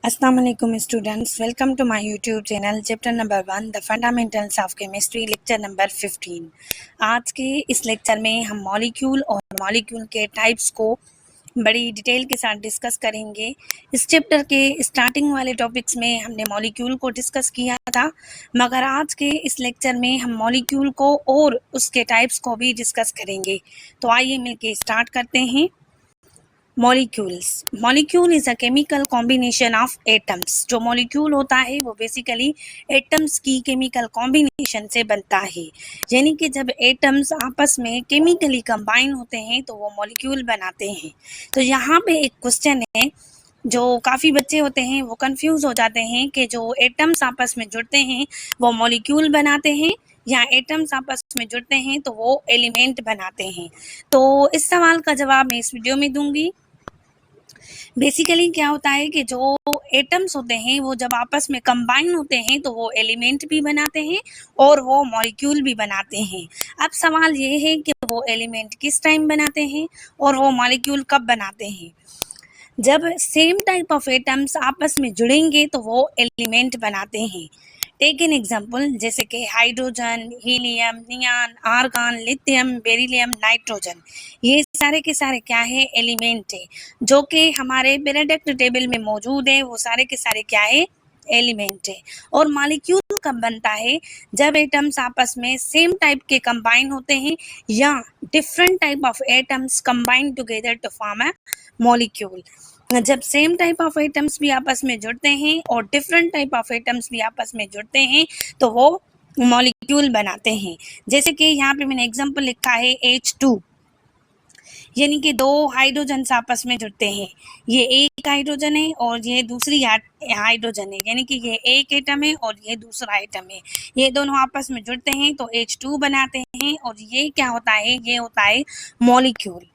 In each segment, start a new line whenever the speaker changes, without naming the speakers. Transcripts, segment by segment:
अस्सलाम वालेकुम students, welcome to my YouTube channel. Chapter number 1 the fundamentals of chemistry, lecture number 15। आज के इस लेक्चर में हम मॉलिक्यूल और मॉलिक्यूल के टाइप्स को बड़ी डिटेल के साथ डिस्कस करेंगे। इस चैप्टर के स्टार्टिंग वाले टॉपिक्स में हमने मॉलिक्यूल को डिस्कस किया था, मगर आज के इस लेक्चर में हम मॉलिक्यूल को और उसके टाइप्स को भी डिस्कस करेंगे। तो आइए मिलके स्टार्ट करते हैं। Molecule is a chemical combination of atoms. जो मॉलिक्यूल होता है वो बेसिकली एटम्स की केमिकल कॉम्बिनेशन से बनता है, यानी कि जब एटम्स आपस में केमिकली कंबाइन होते हैं तो वो मॉलिक्यूल बनाते हैं। तो यहाँ पे एक क्वेश्चन है, जो काफ़ी बच्चे होते हैं वो कंफ्यूज हो जाते हैं कि जो एटम्स आपस में जुड़ते हैं वो मॉलिक्यूल बनाते हैं या एटम्स आपस में जुड़ते हैं तो वो एलिमेंट बनाते हैं। तो इस सवाल का जवाब मैं इस वीडियो में दूंगी। बेसिकली क्या होता है कि जो एटम्स होते हैं वो जब आपस में कंबाइन होते हैं तो वो एलिमेंट भी बनाते हैं और वो मॉलिक्यूल भी बनाते हैं। अब सवाल ये है कि वो एलिमेंट किस टाइम बनाते हैं और वो मॉलिक्यूल कब बनाते हैं। जब सेम टाइप ऑफ एटम्स आपस में जुड़ेंगे तो वो एलिमेंट बनाते हैं। टेक एन एग्जाम्पल, जैसे कि hydrogen, helium, neon, argon, lithium, beryllium, nitrogen. ये सारे के सारे क्या है? एलिमेंट है, जो कि हमारे पीरियोडिक टेबल में मौजूद है। वो सारे के सारे क्या है? एलिमेंट है। और मॉलिक्यूल कब बनता है? जब एटम्स आपस में सेम टाइप के कंबाइन होते हैं या different type of atoms combine together to form a molecule. जब सेम टाइप ऑफ एटम्स भी आपस में जुड़ते हैं और डिफरेंट टाइप ऑफ एटम्स भी आपस में जुड़ते हैं तो वो मॉलिक्यूल बनाते हैं। जैसे कि यहाँ पे मैंने एग्जांपल लिखा है H2, यानी कि दो हाइड्रोजन आपस में जुड़ते हैं। ये एक हाइड्रोजन है और ये दूसरी हाइड्रोजन है, यानी कि ये एक एटम है और ये दूसरा एटम है। ये दोनों आपस में जुड़ते हैं तो H2 बनाते हैं और ये क्या होता है? ये होता है मॉलिक्यूल।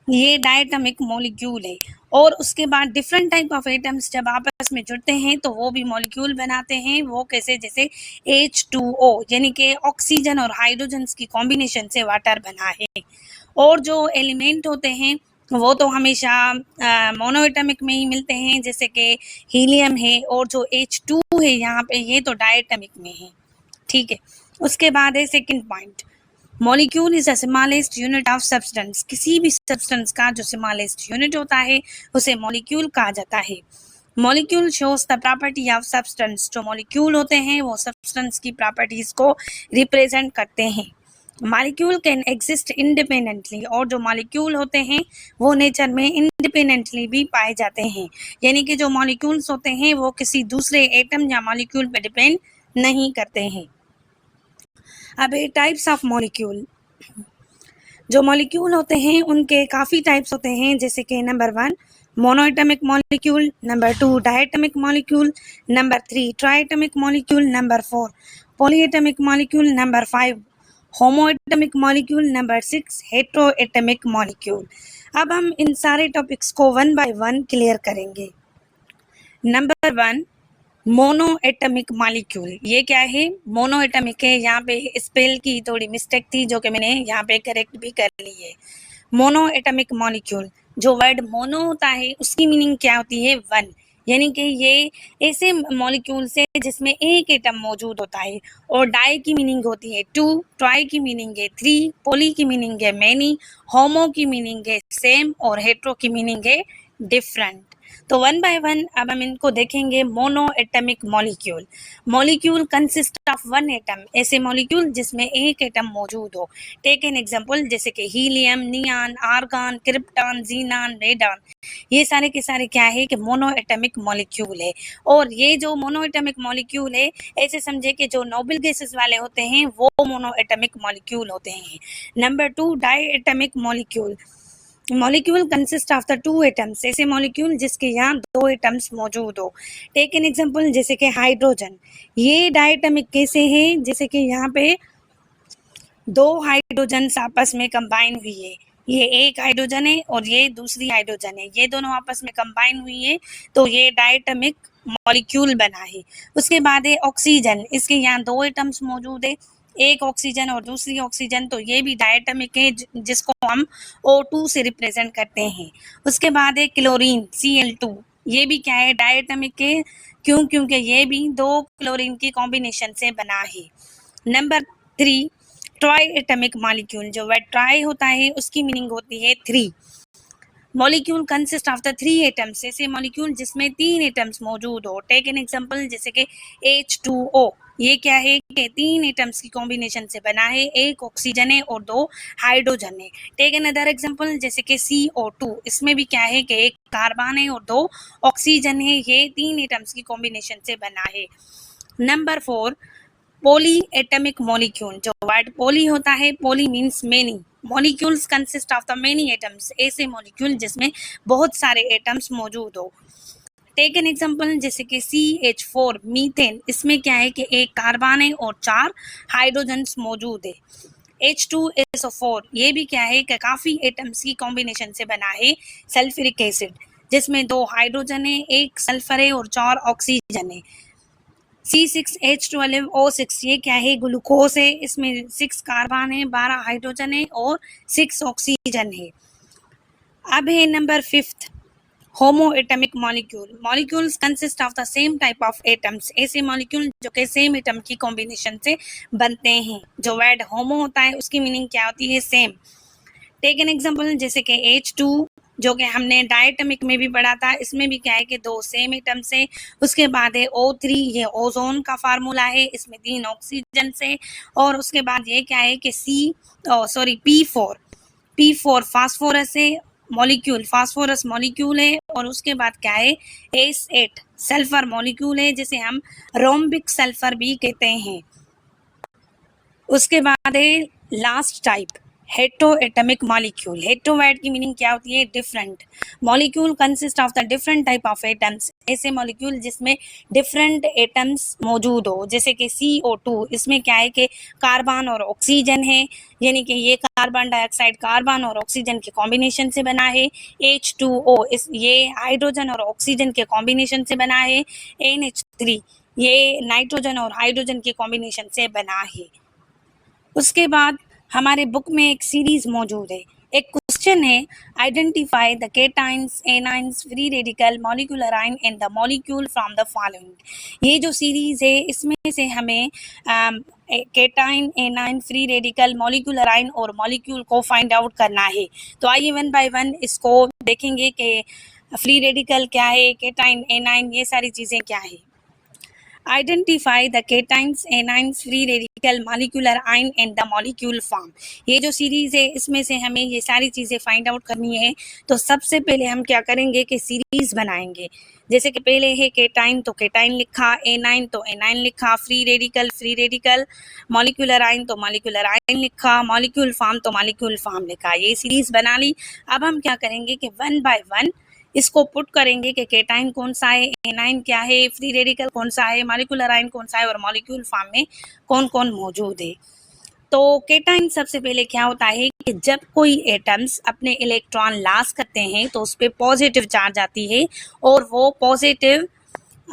ये डायटमिक मॉलिक्यूल है। और उसके बाद डिफरेंट टाइप ऑफ एटम्स जब आपस में जुड़ते हैं तो वो भी मॉलिक्यूल बनाते हैं। वो कैसे? जैसे H2O, यानी कि ऑक्सीजन और हाइड्रोजन की कॉम्बिनेशन से वाटर बना है। और जो एलिमेंट होते हैं वो तो हमेशा मोनोएटमिक में ही मिलते हैं, जैसे कि हीलियम है, और जो H2 है यहाँ पे ये तो डायटमिक में है। ठीक है। उसके बाद है second point, molecule is a smallest unit of substance. किसी भी सब्सटेंस का जो स्मॉलेस्ट यूनिट होता है उसे मॉलिक्यूल कहा जाता है। Molecule shows the property of substance. जो मॉलिक्यूल होते हैं वो सब्सटेंस की प्रॉपर्टीज को रिप्रेजेंट करते हैं। मॉलिक्यूल कैन एग्जिस्ट इंडिपेंडेंटली, और जो मॉलिक्यूल होते हैं वो नेचर में इंडिपेंडेंटली भी पाए जाते हैं, यानी कि जो मॉलिक्यूल्स होते हैं वो किसी दूसरे एटम या मॉलिक्यूल पर डिपेंड नहीं करते हैं। अब टाइप्स ऑफ मॉलिक्यूल। जो मॉलिक्यूल होते हैं उनके काफ़ी टाइप्स होते हैं, जैसे कि number 1 monoatomic molecule, number 2 diatomic molecule, number 3 triatomic molecule, number 4 polyatomic molecule, number 5 homoatomic molecule, number 6 heteroatomic molecule. अब हम इन सारे टॉपिक्स को वन बाय वन क्लियर करेंगे। Number 1 mono atomic molecule. ये क्या है? मोनो एटमिक है। यहाँ पे स्पेल की थोड़ी मिस्टेक थी जो कि मैंने यहाँ पे करेक्ट भी कर ली है। मोनो एटमिक मॉलिक्यूल, जो वर्ड मोनो होता है उसकी मीनिंग क्या होती है? वन, यानी कि ये ऐसे मॉलिक्यूल से जिसमें एक एटम मौजूद होता है। और डाई की मीनिंग होती है 2, ट्राई की मीनिंग है 3, पोली की मीनिंग है मैनी, होमो की मीनिंग है सेम और हेट्रो की मीनिंग है डिफरेंट। तो वन बाय वन अब हम इनको देखेंगे। Mono atomic molecule, molecule consist of one atom. ऐसे मॉलिक्यूल जिसमें एक एटम मौजूद हो। टेक एन एग्जांपल, जैसे कि helium, neon, argon, krypton, xenon, radon. ये सारे के सारे क्या है? कि मोनो एटमिक मॉलिक्यूल है। और ये जो मोनो एटमिक मॉलिक्यूल है, ऐसे समझे कि जो नोबल गैसेस वाले होते हैं वो मोनो एटमिक मॉलिक्यूल होते हैं। Number 2 diatomic molecule, molecule consist of the 2 atoms. ऐसे मॉलिक्यूल जिसके यहाँ 2 एटम्स मौजूद हो। टेक एन एग्जांपल, जैसे कि हाइड्रोजन। ये डायटमिक कैसे है? जैसे कि यहाँ पे 2 हाइड्रोजन आपस में कंबाइन हुई है। ये एक हाइड्रोजन है और ये दूसरी हाइड्रोजन है, ये दोनों आपस में कंबाइन हुई है तो ये डायटमिक मॉलिक्यूल बना है। उसके बाद है ऑक्सीजन। इसके यहाँ 2 एटम्स मौजूद है, एक ऑक्सीजन और दूसरी ऑक्सीजन, तो ये भी डायटमिक है जिसको हम O2 से रिप्रेजेंट करते हैं। उसके बाद है क्लोरीन, Cl2। ये भी क्या है, डायटोमिक है। क्यों? क्योंकि ये भी दो क्लोरीन की कॉम्बिनेशन से बना है। Number 3, try atomic molecule. जो वर्ड ट्राई होता है उसकी मीनिंग होती है 3। Molecule consist of the 3 atoms. ऐसे मॉलिक्यूल जिसमें 3 एटम्स मौजूद हो। टेक एन एग्जांपल, जैसे कि H2O। ये क्या है कि 3 एटम्स की कॉम्बिनेशन से बना है, एक ऑक्सीजन है और 2 हाइड्रोजन है। टेक एन अदर एग्जांपल, जैसे कि CO2। इसमें भी क्या है कि एक कार्बन है और 2 ऑक्सीजन है। ये 3 एटम्स की कॉम्बिनेशन से बना है। Number 4, poly atomic molecule. जो वर्ड पोली होता है, poly means many. Molecules consist of the many atoms. ऐसे मॉलिक्यूल जिसमें बहुत सारे एटम्स मौजूद हो। टेक एन एग्जांपल, जैसे कि CH4 मीथेन। इसमें क्या है कि एक कार्बन है और 4 हाइड्रोजन्स मौजूद है। H2SO4 ये भी क्या है कि काफ़ी एटम्स की कॉम्बिनेशन से बना है। सल्फ्यूरिक एसिड, जिसमें 2 हाइड्रोजन है, एक सल्फर है और 4 ऑक्सीजन है। C6H12O6 ये क्या है, ग्लूकोज है। इसमें 6 कार्बन है, 12 हाइड्रोजन है और 6 ऑक्सीजन है। अब है number 5, homo atomic molecule. Molecules consist of the same type of atoms. ऐसे मॉलिक्यूल जो कि सेम एटम की कॉम्बिनेशन से बनते हैं। जो वर्ड होमो होता है उसकी मीनिंग क्या होती है, सेम। टेक एन एग्जांपल, जैसे कि H2 जो कि हमने डायटमिक में भी पढ़ा था। इसमें भी क्या है कि 2 सेम एटम्स है। उसके बाद है O3, ये ओजोन का फार्मूला है। इसमें 3 ऑक्सीजन से। और उसके बाद ये क्या है कि P4 फास्फोरस है, मॉलिक्यूल फास्फोरस मॉलिक्यूल है। और उसके बाद क्या है, S8 सल्फर मॉलिक्यूल है, जिसे हम रोम्बिक सल्फर भी कहते हैं। उसके बाद है last type, heteroatomic molecule. Hetero word की मीनिंग क्या होती है, different. Molecule consist of the different type of atoms. ऐसे मॉलिक्यूल जिसमें डिफरेंट एटम्स मौजूद हो। जैसे कि CO2, इसमें क्या है कि कार्बन और ऑक्सीजन है, यानी कि ये कार्बन डाइऑक्साइड कार्बन और ऑक्सीजन के कॉम्बिनेशन से बना है। H2O ये हाइड्रोजन और ऑक्सीजन के कॉम्बिनेशन से बना है। NH3 ये नाइट्रोजन और हाइड्रोजन के कॉम्बिनेशन से बना है। उसके बाद हमारे बुक में एक सीरीज मौजूद है। एक क्वेश्चन है, identify the cations, anions, free radical, molecular ion and the molecule from the following. ये जो सीरीज है इसमें से हमें cation, anion, free radical, molecular ion और मॉलिक्यूल को फाइंड आउट करना है। तो आइए 1 बाय 1 इसको देखेंगे कि फ्री रेडिकल क्या है, केटाइन, एनाइन, ये सारी चीज़ें क्या है। Identify the cations, anions, free radical, molecular ion and the molecule form. ये जो सीरीज है इसमें से हमें ये सारी चीज़ें फाइंड आउट करनी है। तो सबसे पहले हम क्या करेंगे कि सीरीज बनाएंगे। जैसे कि पहले है केटाइन, तो केटाइन लिखा, एनाइन तो एनाइन लिखा, फ्री रेडिकल, मॉलिक्यूलर आयन तो मॉलिक्यूलर आयन लिखा, मॉलिक्यूल फॉर्म तो मॉलिक्यूल फॉर्म लिखा। ये सीरीज बना ली। अब हम क्या करेंगे कि 1 बाय 1 इसको पुट करेंगे कि केटाइन कौन सा है, एनाइन क्या है, फ्री रेडिकल कौन सा है, मॉलिक्यूलर आयन कौन सा है और मॉलिक्यूल फॉर्म में कौन कौन मौजूद है। तो केटाइन सबसे पहले क्या होता है कि जब कोई एटम्स अपने इलेक्ट्रॉन लॉस करते हैं तो उस पर पॉजिटिव चार्ज आती है और वो पॉजिटिव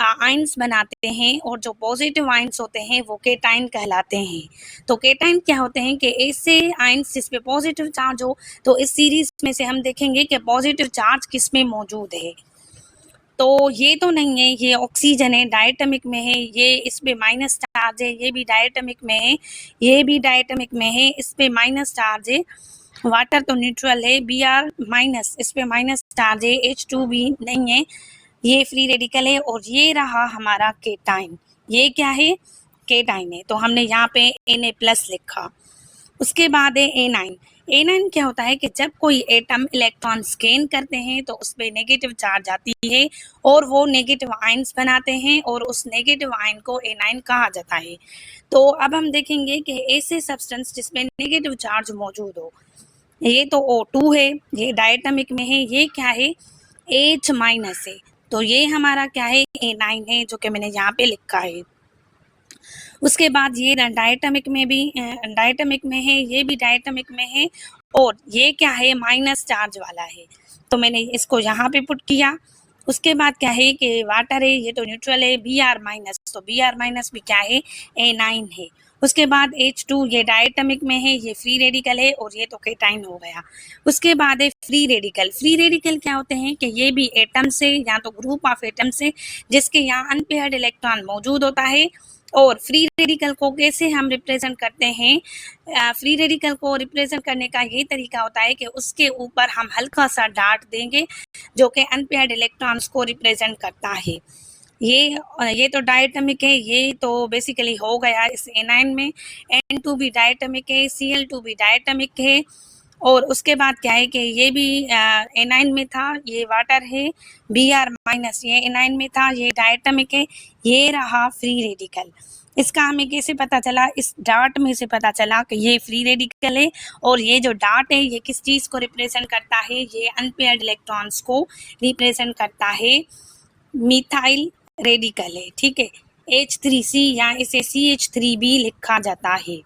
आयंस बनाते हैं। और जो पॉजिटिव आयंस होते हैं वो केटाइन कहलाते हैं। तो केटाइन क्या होते हैं कि ऐसे आयंस जिस पे पॉजिटिव चार्ज हो। तो इस सीरीज में से हम देखेंगे कि पॉजिटिव चार्ज किस में मौजूद है। तो ये तो नहीं है, ये ऑक्सीजन है, डायटमिक में है। ये इस पे माइनस चार्ज है, ये भी डायटमिक में है, ये भी डायटमिक में है, इस पे माइनस चार्ज है। वाटर तो न्यूट्रल है, Br-, इस पे माइनस चार्ज है। H2 भी नहीं है, ये फ्री रेडिकल है। और ये रहा हमारा केटाइन, ये क्या है, केटाइन है। तो हमने यहाँ पे Na+ लिखा। उसके बाद है एनाइन। एनाइन क्या होता है कि जब कोई एटम इलेक्ट्रॉन स्कैन करते हैं तो उस पर नेगेटिव चार्ज आती है और वो नेगेटिव आयंस बनाते हैं और उस नेगेटिव आयन को एनाइन कहा जाता है। तो अब हम देखेंगे कि ऐसे सब्सटेंस जिसमें नेगेटिव चार्ज मौजूद हो। ये तो O2 है, ये डायटमिक में है, ये क्या है, H- है। तो ये हमारा क्या है, एनाइन है, जो कि मैंने यहाँ पे लिखा है। उसके बाद ये डायटमिक में भी डायटमिक में है, ये भी डायटमिक में है। और ये क्या है, माइनस चार्ज वाला है, तो मैंने इसको यहाँ पे पुट किया। उसके बाद क्या है कि वाटर है, ये तो न्यूट्रल है, Br-, तो Br- भी क्या है, एनाइन है। उसके बाद H2 ये डायटमिक में है, ये फ्री रेडिकल है और ये तो केटाइन हो गया। उसके बाद है फ्री रेडिकल। फ्री रेडिकल क्या होते हैं कि ये भी एटम से या तो ग्रुप ऑफ एटम से जिसके यहाँ अनपेयर्ड इलेक्ट्रॉन मौजूद होता है। और फ्री रेडिकल को कैसे हम रिप्रेजेंट करते हैं? फ्री रेडिकल को रिप्रेजेंट करने का ये तरीका होता है कि उसके ऊपर हम हल्का सा डार्ट देंगे जो कि अनपेयर्ड इलेक्ट्रॉन्स को रिप्रेजेंट करता है। ये तो डायटमिक है, ये तो बेसिकली हो गया इस एनाइन में। N2 भी डायटमिक है, Cl2 भी डायटमिक है। और उसके बाद क्या है कि ये भी एनाइन में था, ये वाटर है। Br माइनस ये एनाइन में था, ये डायटमिक है। ये रहा फ्री रेडिकल। इसका हमें कैसे पता चला? इस डार्ट में से पता चला कि ये फ्री रेडिकल है। और ये जो डार्ट है ये किस चीज़ को रिप्रेजेंट करता है? ये अनपेयर्ड इलेक्ट्रॉन्स को रिप्रेजेंट करता है। मिथाइल रेडिकल है, ठीक है। H3C या इसे CH3 भी लिखा जाता है,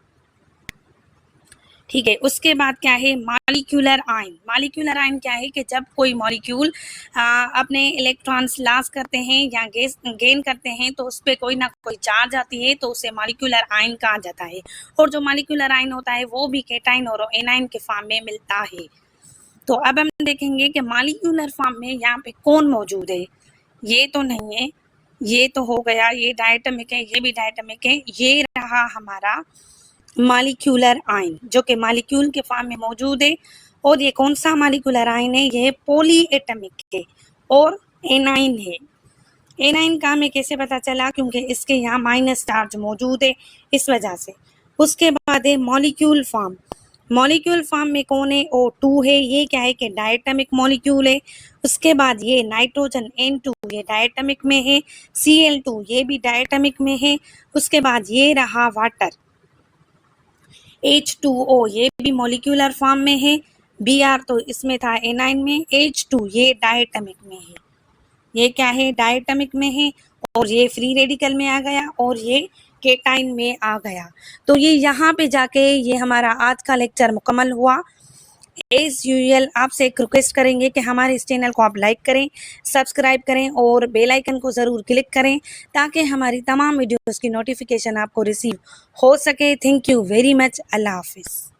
ठीक है। उसके बाद क्या है? Molecular ion. मॉलिक्यूलर आयन क्या है कि जब कोई मॉलिक्यूल अपने इलेक्ट्रॉन्स लॉस करते हैं या गेन करते हैं तो उस पर कोई ना कोई चार्ज आती है तो उसे मॉलिक्यूलर आयन कहा जाता है। और जो मॉलिक्यूलर आयन होता है वो भी केटाइन और एनाइन के फॉर्म में मिलता है। तो अब हम देखेंगे कि मॉलिक्यूलर फॉर्म में यहाँ पे कौन मौजूद है। ये तो नहीं है, ये तो हो गया, ये डायटमिक है, ये भी डायटमिक है। ये रहा हमारा मॉलिक्यूलर आयन जो कि मॉलिक्यूल के फॉर्म में मौजूद है। और ये कौन सा मॉलिक्यूलर आयन है? ये पॉली एटमिक है और एनाइन है। एनाइन का हमें कैसे पता चला? क्योंकि इसके यहाँ माइनस चार्ज मौजूद है, इस वजह से। उसके बाद है मॉलिक्यूल फॉर्म। मॉलिक्यूल फॉर्म में कौन है? O2 है। ये क्या है कि डायटमिक मॉलिक्यूल है। उसके बाद ये नाइट्रोजन N2 ये डायटमिक में है। Cl2 ये भी डायटमिक में है। उसके बाद ये रहा वाटर H2O ये भी मॉलिक्यूलर फॉर्म में है। Br तो इसमें था एनाइन में। H2 ये डायटमिक में है। ये क्या है? डायटमिक में है। और ये फ्री रेडिकल में आ गया और ये केटाइन में आ गया। तो ये यहाँ पे जाके ये हमारा आज का लेक्चर मुकम्मल हुआ। एज यूजुअल आपसे एक रिक्वेस्ट करेंगे कि हमारे इस चैनल को आप लाइक करें, सब्सक्राइब करें और बेल आइकन को ज़रूर क्लिक करें ताकि हमारी तमाम वीडियोस की नोटिफिकेशन आपको रिसीव हो सके। Thank you very much. अल्लाह हाफिज़।